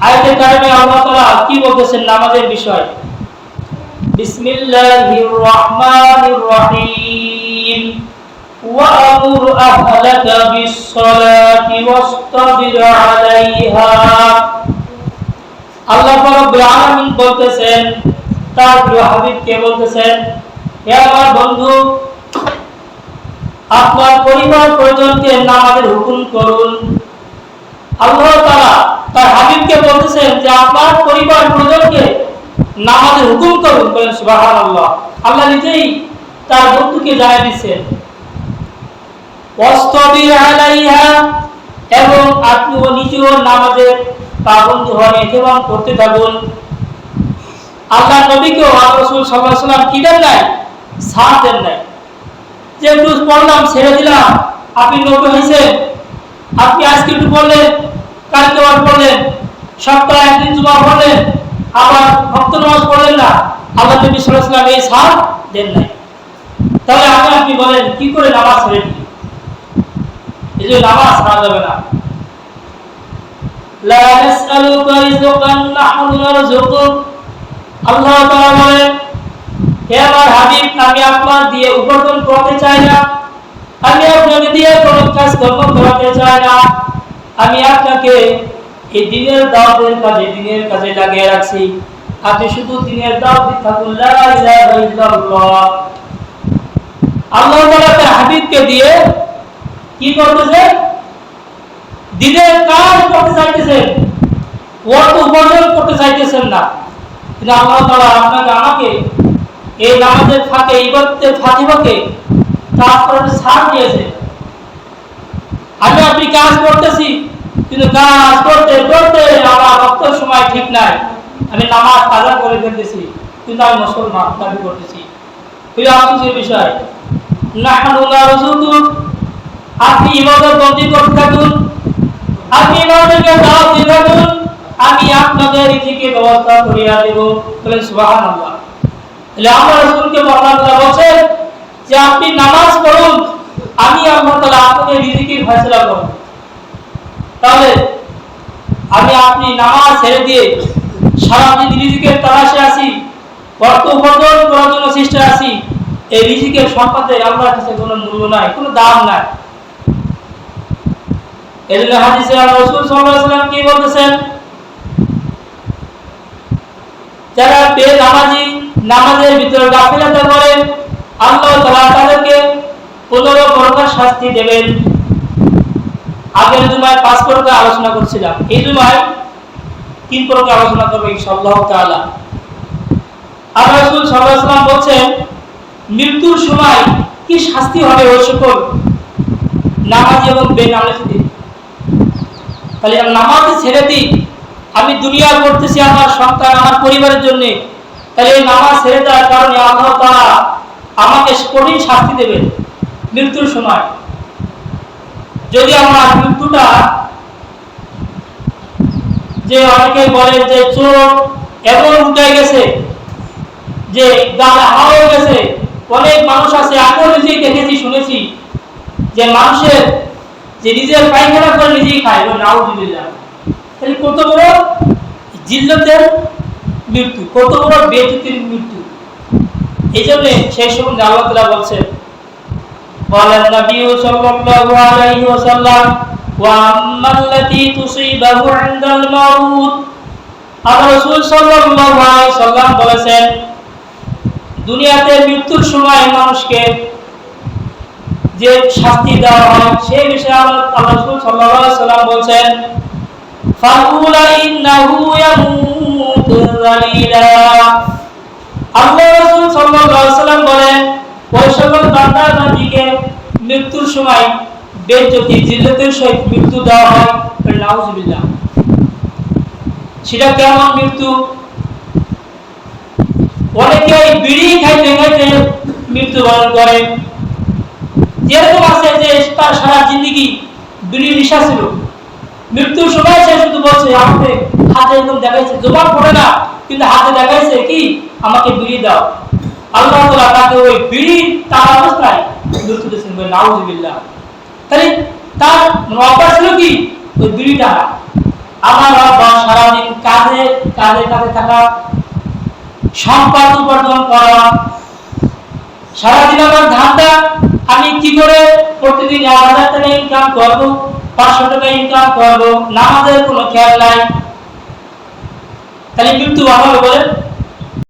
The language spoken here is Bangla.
আয়াতে কারিমে আল্লাহ তাআলা কি বলতেছেন নামাজের বিষয়? বিসমিল্লাহির রহমানির রহিম ওয়া'মুর আহলাকা বিস-সালাতি ওয়াসতাবির আলাইহা। আল্লাহ রাব্বুল আলামিন বলতেছেন, তার প্রিয় হাবিবকে বলতেছেন, হে আমার বন্ধু, আপনার পরিবার পরিজনকে নামাজের হুকুম করুন। আল্লাহ তাআলা তার হাবিবকে বলতেছেন যে আপনার পরিবার পরিজনকে নামাজের হুকুম করুন। বলেন সুবহানাল্লাহ। আল্লাহ নিজেই তার বন্ধুকে জানিয়ে দিচ্ছেন, ওয়াসতাবির আলাইহা, এবং আপনিও নিজেও নামাজের পাবন্দ হন, ইহতিমাম করতে থাকুন। আল্লাহ নবীকে রাসূল সাল্লাল্লাহু আলাইহি ওয়াসাল্লাম কি দেন নাই? সাথ দেন নাই যে একটু পড়লাম ছেড়ে দিলাম, আপনি নবী হয়েছেন, আপনি আজকে একটু পড়লেন, কালকে আবার পড়লেন, সপ্তাহে একদিন জুমা পড়লেন, আবার ভক্ত নামাজ পড়লেন না। আল্লাহ নবী সাল্লাল্লাহু আলাইহি ওয়াসাল্লাম এই সাথ দেন নাই। তাহলে আপনি বলেন কি করে নামাজ ছেড়ে দিই? এই যে নামাজ ছাড়া যাবে না। লা নাসআলুকা রিজকান নাহনু নারযুকুক। আল্লাহ তাআলা বলেন, হে আমার হাবিব, আমি আপনার দিয়ে উপার্জন করতে চাই না, আমি আপনাকে দিয়ে কোনো কাজ কর্ম করাতে চাই না। আমি আপনাকে এই দিনের দাওয়াতের কাজে, দিনের কাজে লাগিয়ে রাখছি। আপনি শুধু দিনের দাওয়াত দিতে থাকুন, লা ইলাহা ইল্লাল্লাহ। আল্লাহ তাআলা তার হাবিবকে দিয়ে কি করতেছে? দিনের কাজ করতে চাইতেছেন, অর্থ উপার্জন করতে চাইতেছেন না। কিন্তু আল্লাহ তাআলা আপনাকে আমাকে এই নামাজের ফাঁকে, ইবাদতের ফাঁকে কাজ করার ছাড় দিয়েছে। আপনি কাজ করতেছি, কিন্তু কাজ করতে করতে আমার রক্তের সময় ঠিক নাই, আমি নামাজ কাজা করে ফেলতেছি, কিন্তু আমি মুসলমান দাবি করতেছি। এই আফসোসের বিষয়। নাহনু নারযুকুক, আপনি ইবাদত বন্দী করতে থাকুন, আপনি ইবাদতকে দাওয়াত দিতে থাকুন, আমি আপনাদের রিজিকের ব্যবস্থা করিয়া দেব। বলেন সুবহানাল্লাহ। তাহলে আমরা রাসূলকে আল্লাহ তাআলা বলেন যে আপনি নামাজ পড়ুন, আমি আল্লাহ তাআলা আপনাদের রিজিকের ফয়সালা করব। তাহলে আপনি নামাজ ছেড়ে দিয়ে সারাদিন রিজিকের তালাশে আছি, অর্থ উপার্জন করার জন্য চেষ্টা আছি, এই রিজিকের সম্পদে আল্লাহর কাছে কোনো মূল্য নাই, কোনো দাম নাই। এজন্য হাদিসে রাসূল সাল্লাল্লাহু আলাইহি ওয়াসাল্লাম কি বলতেছেন? যারা বেনামাজি, নামাজের ভিতরে গাফিলতা করে, আল্লাহ তাআলা তাদেরকে 15 প্রকার শাস্তি দেবেন। আগের জুমায় 5 প্রকার আলোচনা করেছিলাম, এই জুমায় 3 প্রকার আলোচনা করব ইনশাআল্লাহ তাআলা। আর রাসূল সাল্লাল্লাহু আলাইহি ওয়াসাল্লাম বলেন, মৃত্যুর সময় কি শাস্তি হবে ওই সকল নামাজি এবং বেনামাজিদের। তাহলে নামাজ ছেড়ে দিই, আমি দুনিয়া করতেছি আমার সন্তান, আমার পরিবারের জন্য, তাহলে এই নামাজ ছেড়ে দেওয়ার কারণে আল্লাহ তাআলা আমাকে কঠিন শাস্তি দেবেন মৃত্যুর সময়। যদি আমার মৃত্যুটা, যে অনেকে বলে যে চোখ এমন উঠে গেছে যে গালে হাওয়া হয়ে গেছে, অনেক মানুষ আছে, আমি নিজেই দেখেছি, শুনেছি যে মানুষের যে নিজের পায়খানা করে নিজেই খায়, নাউযুবিল্লাহ। তাহলে কত বড় জিল্লতের মৃত্যু, কত বড় বেইজ্জতির মৃত্যু। এই জন্য সেই সময় আল্লাহ তাআলা বলছেন, বলেন নবী সাল্লাল্লাহু আলাইহি ওয়াসাল্লাম, ওয়া আম্মাল্লাতী তুসিবাহু ইনদাল মাউত। আল্লাহ রাসূল সাল্লাল্লাহু আলাইহি ওয়াসাল্লাম বলেছেন, দুনিয়াতে মৃত্যুর সময় মানুষকে যে শাস্তি দেওয়া হয়, সেই বিষয়ে আল্লাহ রাসূল সাল্লাল্লাহু আলাইহি ওয়াসাল্লাম বলেছেন, ফাকুলা ইন্নাহু ইয়ামুতু যালিলা। আল্লাহ রাসূল সাল্লাল্লাহু আলাইহি ওয়াসাল্লাম বলেন, ওই সকল বান্দা-বান্দীকে মৃত্যুর সময় বেইজ্জতি, জিল্লতের সহিত মৃত্যু দেওয়া হয়। নাউযুবিল্লাহ। সেটা কেমন মৃত্যু? অনেকে বিড়ি খাইতে খাইতে মৃত্যুবরণ করে। যেরকম আছে যে তার সারা জিন্দেগি বিড়ি নেশা ছিল, মৃত্যুর সময় সে শুধু বলছে, আমাকে হাতে একদম দেখাইছে, জবান পড়ে না, কিন্তু হাতে দেখাইছে কি, আমাকে বিড়ি দাও। আল্লাহ তাআলা তাকে ওই বিড়ি তার অবস্থায় মৃত্যু দিয়েছেন। নাউযুবিল্লাহ। তাহলে তার অভ্যাস ছিল কি, ওই বিড়িটা। আমার আব্বা সারাদিন কাজে কাজে থাকা, সম্পদ উপার্জন করা, সারাদিন আমার ধান্দা আমি কি করে প্রতিদিন 1000 টাকা ইনকাম করব, 500 টাকা ইনকাম করব, নামাজের কোনো খেয়াল নাই। তাহলে মৃত্যু ভালো হবে বলেন?